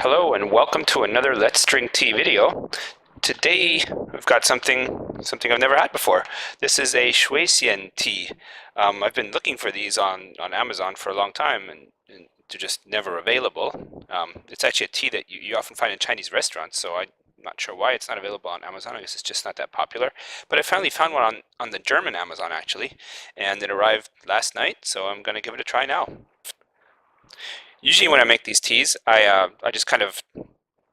Hello and welcome to another Let's Drink Tea video. Today we've got something I've never had before. This is a Shui Xian tea. I've been looking for these on Amazon for a long time and they're just never available. It's actually a tea that you often find in Chinese restaurants, so I'm not sure why it's not available on Amazon. I guess it's just not that popular. But I finally found one on the German Amazon actually, and it arrived last night, so I'm going to give it a try now. Usually when I make these teas, I just kind of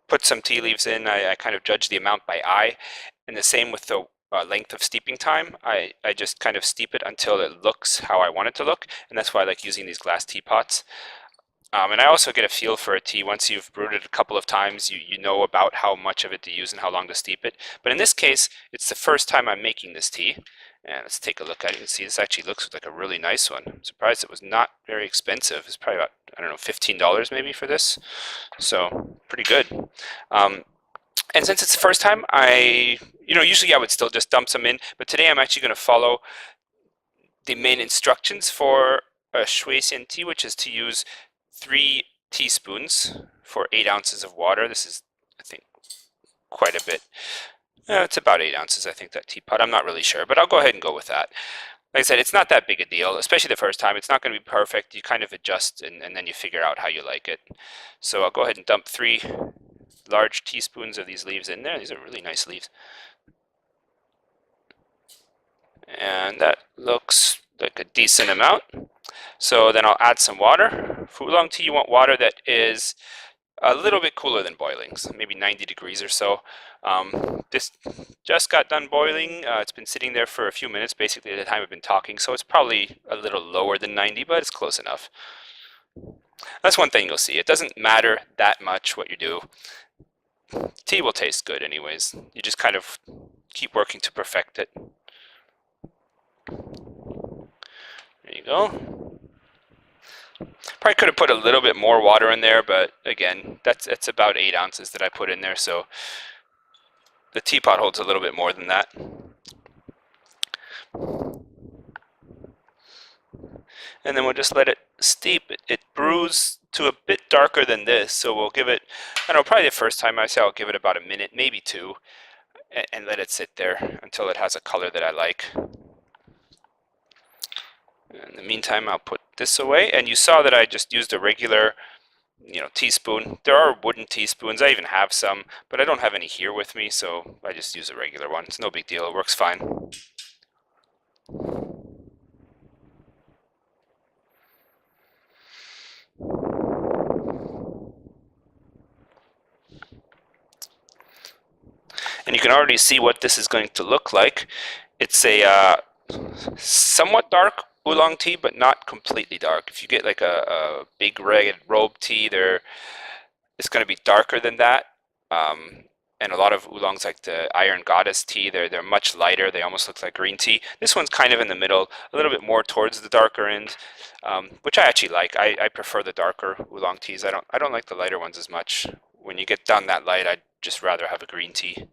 put some tea leaves in. I kind of judge the amount by eye, and the same with the length of steeping time. I just kind of steep it until it looks how I want it to look, and that's why I like using these glass teapots. And I also get a feel for a tea once you've brewed it a couple of times. You know about how much of it to use and how long to steep it. But in this case, it's the first time I'm making this tea. And let's take a look at it. You can see this actually looks like a really nice one. I'm surprised it was not very expensive. It's probably about, I don't know, $15 maybe for this. So pretty good. And since it's the first time, usually I would still just dump some in. But today I'm actually going to follow the main instructions for a Shui Xian tea, which is to use 3 teaspoons for 8 ounces of water. This is, I think, quite a bit. It's about 8 ounces, I think, that teapot. I'm not really sure, but I'll go ahead and go with that. Like I said, it's not that big a deal, especially the first time. It's not going to be perfect. You kind of adjust and then you figure out how you like it. So I'll go ahead and dump 3 large teaspoons of these leaves in there. These are really nice leaves. And that looks like a decent amount. So then I'll add some water. For oolong tea, you want water that is a little bit cooler than boiling, so maybe 90 degrees or so. This just got done boiling. It's been sitting there for a few minutes, basically at the time I've been talking, so it's probably a little lower than 90, but it's close enough. That's one thing you'll see. It doesn't matter that much what you do. Tea will taste good anyways. You just kind of keep working to perfect it. There you go. Probably could have put a little bit more water in there, but again, it's about 8 ounces that I put in there, so the teapot holds a little bit more than that. And then we'll just let it steep. It brews to a bit darker than this, so we'll give it, I don't know, probably the first time I say I'll give it about a minute, maybe 2, and let it sit there until it has a color that I like. In the meantime, I'll put this away, and you saw that I just used a regular teaspoon. There are wooden teaspoons. I even have some, but I don't have any here with me, so I just use a regular one. It's no big deal. It works fine. And you can already see what this is going to look like. It's a somewhat dark oolong tea, but not completely dark. If you get like a big red robe tea, it's going to be darker than that. And a lot of oolongs, like the Iron Goddess tea, they're much lighter. They almost look like green tea. This one's kind of in the middle, a little bit more towards the darker end, which I actually like. I prefer the darker oolong teas. I don't like the lighter ones as much. When you get down that light, I'd just rather have a green tea.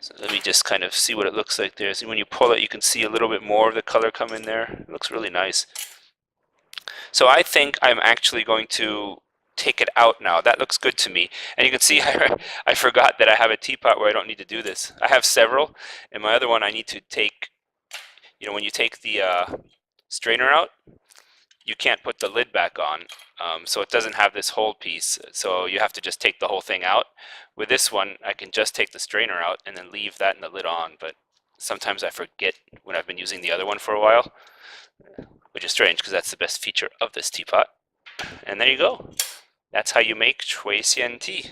So let me just kind of see what it looks like there. See, when you pull it, you can see a little bit more of the color come in there. It looks really nice. So I think I'm actually going to take it out now. That looks good to me. And you can see I forgot that I have a teapot where I don't need to do this. I have several, and my other one I need to take, when you take the strainer out, you can't put the lid back on. So it doesn't have this hold piece, so you have to just take the whole thing out. With this one, I can just take the strainer out and then leave that and the lid on, but sometimes I forget when I've been using the other one for a while, which is strange because that's the best feature of this teapot. And there you go. That's how you make Shui Xian tea.